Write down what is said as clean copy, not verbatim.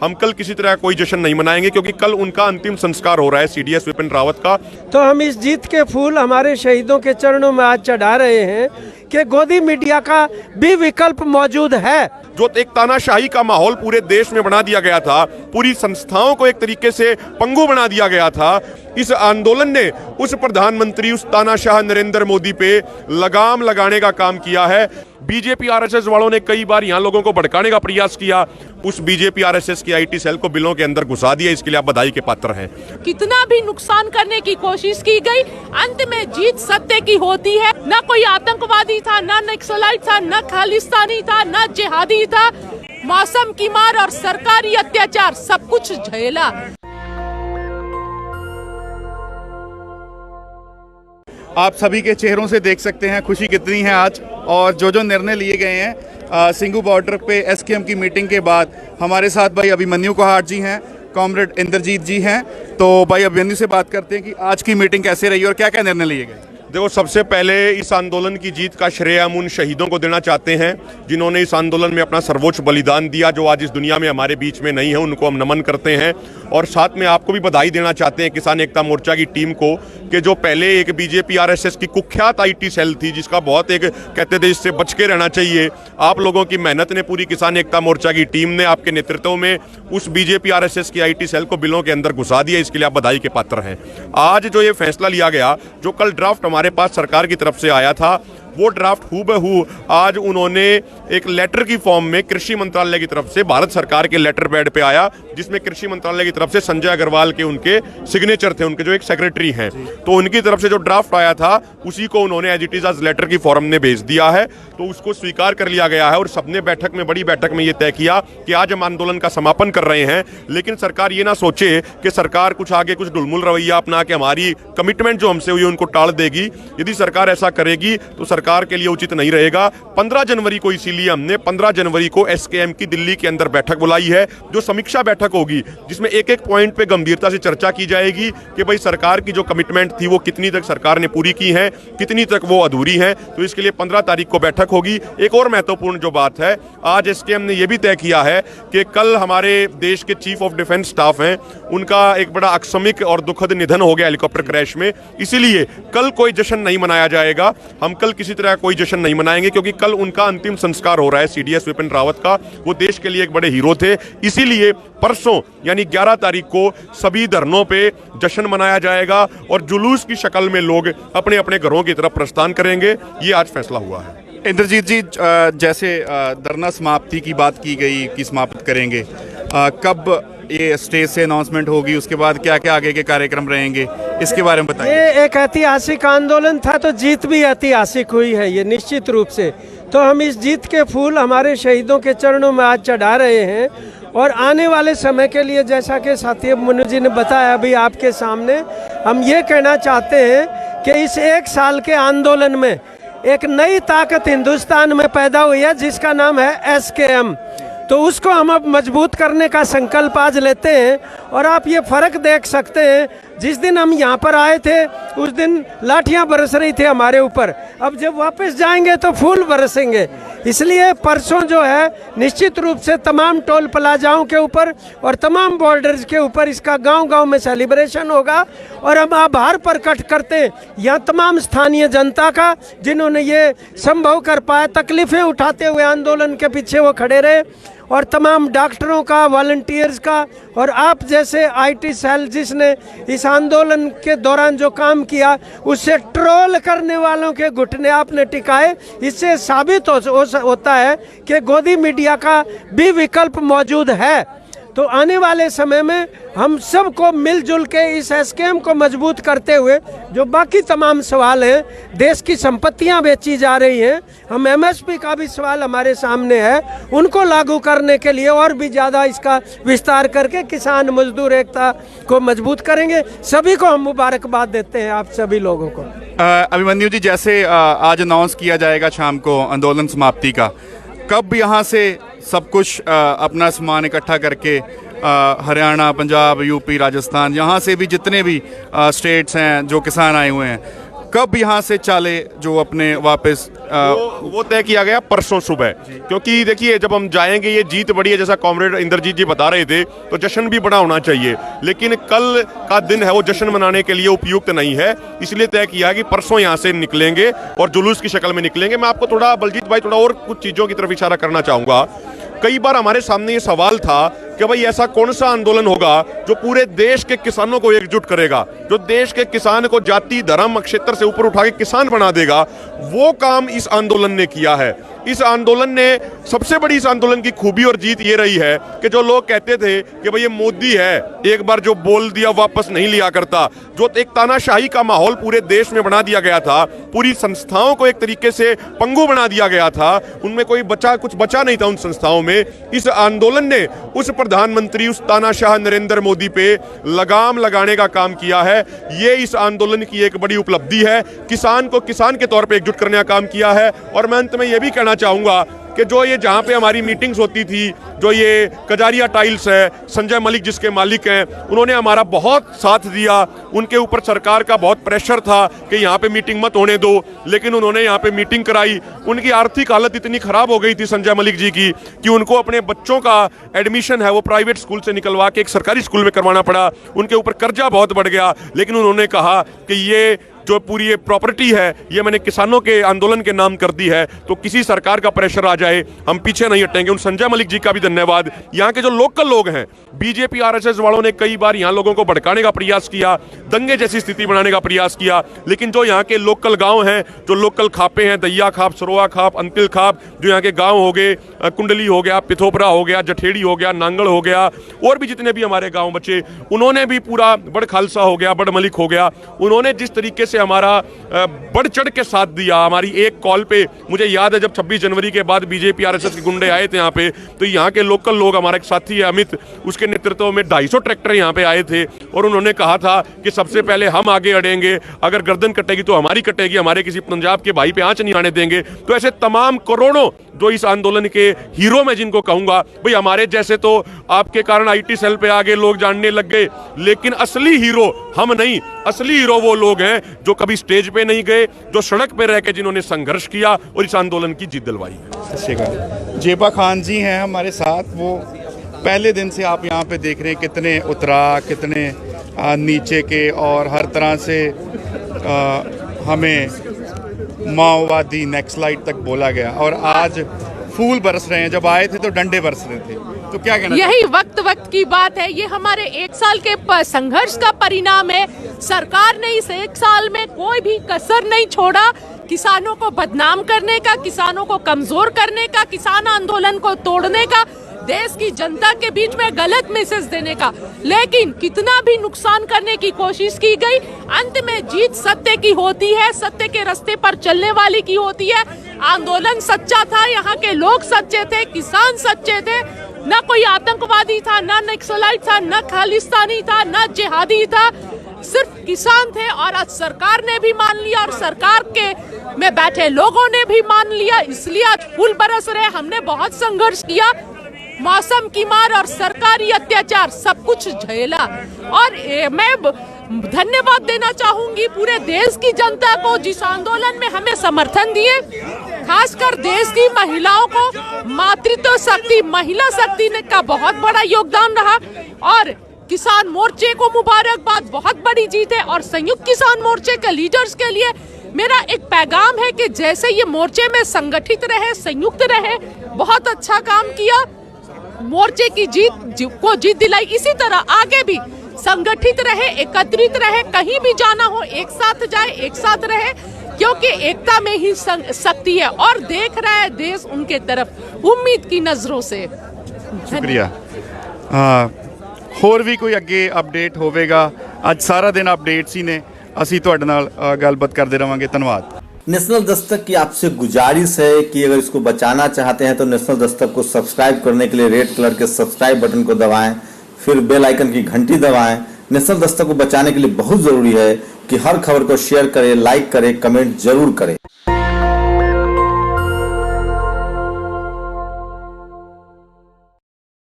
हम कल किसी तरह कोई जश्न नहीं मनाएंगे, क्योंकि कल उनका अंतिम संस्कार हो रहा है CDS विपिन रावत का। तो हम इस जीत के फूल हमारे शहीदों के चरणों में आज चढ़ा रहे हैं कि गोदी मीडिया का भी विकल्प मौजूद है। जो एक तानाशाही का माहौल पूरे देश में बना दिया गया था, पूरी संस्थाओं को एक तरीके से पंगु बना दिया गया था, इस आंदोलन ने उस प्रधानमंत्री, उस तानाशाह नरेंद्र मोदी पे लगाम लगाने का काम किया है। बीजेपी RSS वालों ने कई बार यहाँ लोगों को भड़काने का प्रयास किया, उस बीजेपी RSS की IT सेल को बिलों के अंदर घुसा दिया। इसके लिए आप बधाई के पात्र हैं। कितना भी नुकसान करने की कोशिश की गई, अंत में जीत सत्य की होती है। न कोई आतंकवादी था, न नक्सलाइट था, न खालिस्तानी था, न जिहादी था। मौसम की मार और सरकारी अत्याचार सब कुछ झेला। आप सभी के चेहरों से देख सकते हैं खुशी कितनी है आज, और जो जो निर्णय लिए गए हैं सिंघू बॉर्डर पे SKM की मीटिंग के बाद। हमारे साथ भाई अभिमन्यु कोहाट जी हैं, कॉमरेड इंद्रजीत जी हैं। तो भाई अभिमन्यु से बात करते हैं कि आज की मीटिंग कैसे रही और क्या क्या निर्णय लिए गए। देखो, सबसे पहले इस आंदोलन की जीत का श्रेय हम उन शहीदों को देना चाहते हैं जिन्होंने इस आंदोलन में अपना सर्वोच्च बलिदान दिया, जो आज इस दुनिया में हमारे बीच में नहीं है। उनको हम नमन करते हैं। और साथ में आपको भी बधाई देना चाहते हैं किसान एकता मोर्चा की टीम को, कि जो पहले एक बीजेपी RSS की कुख्यात IT सेल थी, जिसका बहुत एक कहते थे इससे बच के रहना चाहिए, आप लोगों की मेहनत ने, पूरी किसान एकता मोर्चा की टीम ने आपके नेतृत्व में उस बीजेपी RSS की IT सेल को बिलों के अंदर घुसा दिया। इसके लिए आप बधाई के पात्र हैं। आज जो ये फैसला लिया गया, जो कल ड्राफ्ट हमारे पास सरकार की तरफ से आया था, वो ड्राफ्ट हूबहू आज उन्होंने एक लेटर की फॉर्म में कृषि मंत्रालय की तरफ से भारत सरकार के लेटर पैड पे आया, जिसमें कृषि मंत्रालय की तरफ से संजय अग्रवाल के उनके सिग्नेचर थे, उनके जो एक सेक्रेटरी हैं। तो उनकी तरफ से जो ड्राफ्ट आया था उसी को उन्होंने एज इट इज आज लेटर की फॉर्म में भेज दिया है। तो उसको स्वीकार कर लिया गया है और सबने बैठक में, बड़ी बैठक में ये तय किया कि आज हम आंदोलन का समापन कर रहे हैं। लेकिन सरकार ये ना सोचे कि सरकार कुछ आगे कुछ ढुलमुल रवैया अपना के हमारी कमिटमेंट जो हमसे हुई उनको टाल देगी। यदि सरकार ऐसा करेगी तो सरकार के लिए उचित नहीं रहेगा। 15 जनवरी को, इसीलिए हमने 15 जनवरी को SKM की दिल्ली के अंदर बैठक बुलाई है, जो समीक्षा बैठक होगी, जिसमें एक एक पॉइंट पे गंभीरता से चर्चा की जाएगी कि भाई सरकार की जो कमिटमेंट थी वो कितनी तक सरकार ने पूरी की है, कितनी तक वो अधूरी है। तो इसके लिए 15 तारीख को बैठक होगी। एक और महत्वपूर्ण जो बात है, आज SKM ने यह भी तय किया है कि कल हमारे देश के चीफ ऑफ डिफेंस स्टाफ हैं, उनका एक बड़ा आकस्मिक और दुखद निधन हो गया हेलीकॉप्टर क्रैश में। इसीलिए कल कोई जश्न नहीं मनाया जाएगा। हम कल किसी तरह कोई जश्न नहीं मनाएंगे, क्योंकि कल उनका अंतिम संस्कार हो रहा है CDS विपिन रावत का। वो देश के लिए एक बड़े हीरो थे। इसीलिए परसों यानी 11 तारीख को सभी धरनों पे जश्न मनाया जाएगा और जुलूस की शक्ल में लोग अपने अपने घरों की तरफ प्रस्थान करेंगे। ये आज फैसला हुआ है। इंद्रजीत जी, जैसे धरना समाप्ति की बात की गई कि समाप्त करेंगे, कब ये स्टेज से अनाउंसमेंट होगी, उसके बाद क्या क्या आगे के कार्यक्रम रहेंगे, इसके बारे में बताइए। ये एक ऐतिहासिक आंदोलन था, तो जीत भी ऐतिहासिक हुई है ये निश्चित रूप से। तो हम इस जीत के फूल हमारे शहीदों के चरणों में आज चढ़ा रहे हैं और आने वाले समय के लिए, जैसा कि साथी मनु जी ने बताया अभी आपके सामने, हम ये कहना चाहते हैं कि इस 1 साल के आंदोलन में एक नई ताकत हिंदुस्तान में पैदा हुई है, जिसका नाम है SKM। तो उसको हम अब मजबूत करने का संकल्प आज लेते हैं। और आप ये फ़र्क देख सकते हैं, जिस दिन हम यहाँ पर आए थे उस दिन लाठियाँ बरस रही थी हमारे ऊपर, अब जब वापस जाएंगे तो फूल बरसेंगे। इसलिए परसों जो है निश्चित रूप से तमाम टोल प्लाजाओं के ऊपर और तमाम बॉर्डर्स के ऊपर इसका गांव-गांव में सेलिब्रेशन होगा। और हम आभार प्रकट करते हैं यहाँ तमाम स्थानीय जनता का, जिन्होंने ये संभव कर पाया, तकलीफ़ें उठाते हुए आंदोलन के पीछे वो खड़े रहे, और तमाम डॉक्टरों का, वॉलंटियर्स का, और आप जैसे IT सेल जिसने इस आंदोलन के दौरान जो काम किया, उससे ट्रोल करने वालों के घुटने आपने टिकाए। इससे साबित होता है कि गोदी मीडिया का भी विकल्प मौजूद है। तो आने वाले समय में हम सबको मिलजुल के इस SKM को मजबूत करते हुए, जो बाकी तमाम सवाल हैं, देश की संपत्तियां बेची जा रही हैं, हम MSP का भी सवाल हमारे सामने है, उनको लागू करने के लिए और भी ज़्यादा इसका विस्तार करके किसान मजदूर एकता को मजबूत करेंगे। सभी को हम मुबारकबाद देते हैं, आप सभी लोगों को। अभिमन्यु जी, जैसे आज अनाउंस किया जाएगा शाम को आंदोलन समाप्ति का, कब यहाँ से सब कुछ अपना सामान इकट्ठा करके हरियाणा, पंजाब, UP, राजस्थान, यहाँ से भी जितने भी स्टेट्स हैं जो किसान आए हुए हैं, कब यहाँ से चाले जो अपने वापस वो तय किया गया परसों सुबह, क्योंकि देखिए जब हम जाएंगे ये जीत बड़ी है, जैसा कॉमरेड इंद्रजीत जी बता रहे थे, तो जश्न भी बड़ा होना चाहिए, लेकिन कल का दिन है वो जश्न मनाने के लिए उपयुक्त नहीं है, इसलिए तय किया कि परसों यहाँ से निकलेंगे और जुलूस की शक्ल में निकलेंगे। मैं आपको थोड़ा बलजीत भाई थोड़ा और कुछ चीज़ों की तरफ इशारा करना चाहूँगा। कई बार हमारे सामने ये सवाल था कि भाई ऐसा कौन सा आंदोलन होगा जो पूरे देश के किसानों को एकजुट करेगा, जो देश के किसान को जाति धर्म क्षेत्र से ऊपर उठा के किसान बना देगा। वो काम इस आंदोलन ने किया है। इस आंदोलन ने सबसे बड़ी इस आंदोलन की खूबी और जीत ये रही है कि जो लोग कहते थे कि भाई ये मोदी है, एक बार जो बोल दिया वापस नहीं लिया करता, जो एक तानाशाही का माहौल पूरे देश में बना दिया गया था, पूरी संस्थाओं को एक तरीके से पंगु बना दिया गया था, उनमें कोई कुछ बचा नहीं था उन संस्थाओं में। इस आंदोलन ने उस प्रधानमंत्री, उस तानाशाह नरेंद्र मोदी पे लगाम लगाने का काम किया है। ये इस आंदोलन की एक बड़ी उपलब्धि है। किसान को किसान के तौर पे एकजुट करने का काम किया है। और मैं अंत में ये भी कहना चाहूंगा कि जो ये जहां पे हमारी मीटिंग्स होती थी, जो ये कजारिया टाइल्स है, संजय मलिक जिसके मालिक हैं, उन्होंने हमारा बहुत साथ दिया। उनके ऊपर सरकार का बहुत प्रेशर था कि यहाँ पे मीटिंग मत होने दो, लेकिन उन्होंने यहाँ पे मीटिंग कराई। उनकी आर्थिक हालत इतनी खराब हो गई थी संजय मलिक जी की कि उनको अपने बच्चों का एडमिशन है वो प्राइवेट स्कूल से निकलवा के एक सरकारी स्कूल में करवाना पड़ा। उनके ऊपर कर्जा बहुत बढ़ गया, लेकिन उन्होंने कहा कि ये जो पूरी ये प्रॉपर्टी है ये मैंने किसानों के आंदोलन के नाम कर दी है, तो किसी सरकार का प्रेशर आ जाए हम पीछे नहीं हटेंगे। उन संजय मलिक जी का भी धन्यवाद। यहाँ के जो लोकल लोग हैं, बीजेपी आरएसएस वालों ने कई बार यहाँ लोगों को भड़काने का प्रयास किया, दंगे जैसी स्थिति बनाने का प्रयास किया, लेकिन जो यहाँ के लोकल गाँव हैं, जो लोकल खापे हैं, दैया खाप, सरोआ खाप, अंतिल खाप, जो यहाँ के गाँव हो गए, कुंडली हो गया, पिथोपरा हो गया, जठेड़ी हो गया, नांगल हो गया, और भी जितने भी हमारे गाँव बचे, उन्होंने भी पूरा बड़ खालसा हो गया, बड़ मलिक हो गया, उन्होंने जिस तरीके से हमारा बढ़ चढ़ के साथ दिया। हमारी एक कॉल पे मुझे याद है जब 26 जनवरी के बाद बीजेपी आरएसएस के गुंडे आए थे यहाँ पे, तो यहाँ के लोकल लोग, हमारा एक साथी है अमित, उसके नेतृत्व में 250 ट्रैक्टर यहाँ पे आए थे और उन्होंने कहा था कि सबसे पहले हम आगे अड़ेंगे, अगर गर्दन कटेगी तो हमारी कटेगी, हमारे किसी पंजाब के भाई पे आंच नहीं आने देंगे। तो ऐसे तमाम करोड़ों जो इस आंदोलन के हीरो मैं जिनको कहूंगा, भाई हमारे जैसे तो आपके कारण आईटी सेल पे आगे लोग जानने लग गए, लेकिन असली हीरो हम नहीं, असली हीरो वो लोग हैं जो कभी स्टेज पे नहीं गए, जो सड़क पे रह के जिन्होंने संघर्ष किया और इस आंदोलन की जीत दिलवाई है। जेबा खान जी हैं हमारे साथ। वो पहले दिन से आप यहाँ पे देख रहे हैं कितने उतरा, कितने नीचे के, और हर तरह से हमें माओवादी नेक्सलाइट तक बोला गया, और आज फूल बरस रहे हैं। जब आए थे तो डंडे बरस रहे थे। तो क्या कहना यही वक्त की बात है। ये हमारे 1 साल के संघर्ष का परिणाम है। सरकार ने इस 1 साल में कोई भी कसर नहीं छोड़ा किसानों को बदनाम करने का, किसानों को कमजोर करने का, किसान आंदोलन को तोड़ने का, देश की जनता के बीच में गलत मैसेज देने का। लेकिन कितना भी नुकसान करने की कोशिश की गई, अंत में जीत सत्य की होती है, सत्य के रास्ते पर चलने वाली की होती है। आंदोलन सच्चा था, यहाँ के लोग सच्चे थे, किसान सच्चे थे, न कोई आतंकवादी था, न नक्सलाइट था, न खालिस्तानी था, न जिहादी था, सिर्फ किसान थे। और आज सरकार ने भी मान लिया और सरकार के में बैठे लोगों ने भी मान लिया, इसलिए आज फूल बरस रहे। हमने बहुत संघर्ष किया, मौसम की मार और सरकारी अत्याचार सब कुछ झेला, और मैं धन्यवाद देना चाहूंगी पूरे देश की जनता को जिस आंदोलन में हमें समर्थन दिए, खासकर देश की महिलाओं को। मातृत्व शक्ति, महिला शक्ति ने का बहुत बड़ा योगदान रहा, और किसान मोर्चे को मुबारकबाद, बहुत बड़ी जीत है। और संयुक्त किसान मोर्चे के लीडर्स के लिए मेरा एक पैगाम है कि जैसे ये मोर्चे में संगठित रहे, संयुक्त रहे, बहुत अच्छा काम किया, मोर्चे की जीत दिलाई, इसी तरह आगे भी संगठित रहे, एकत्रित रहे, कहीं भी जाना हो एक साथ जाए, एक साथ रहे, क्योंकि एकता में ही शक्ति है। और देख रहा है देश उनके तरफ उम्मीद की नजरों से। शुक्रिया। ਹੋਰ ਵੀ ਕੋਈ ਅੱਗੇ ਅਪਡੇਟ ਹੋਵੇਗਾ। ਅੱਜ ਸਾਰਾ ਦਿਨ ਅਪਡੇਟਸ ਹੀ ਨੇ, ਅਸੀਂ ਤੁਹਾਡੇ ਨਾਲ ਗੱਲਬਾਤ ਕਰਦੇ ਰਵਾਂਗੇ। ਧੰਨਵਾਦ। नेशनल दस्तक की आपसे गुजारिश है कि अगर इसको बचाना चाहते हैं तो नेशनल दस्तक को सब्सक्राइब करने के लिए रेड कलर के सब्सक्राइब बटन को दबाएं, फिर बेल आइकन की घंटी दबाएं। नेशनल दस्तक को बचाने के लिए बहुत जरूरी है कि हर खबर को शेयर करें, लाइक करें, कमेंट जरूर करें।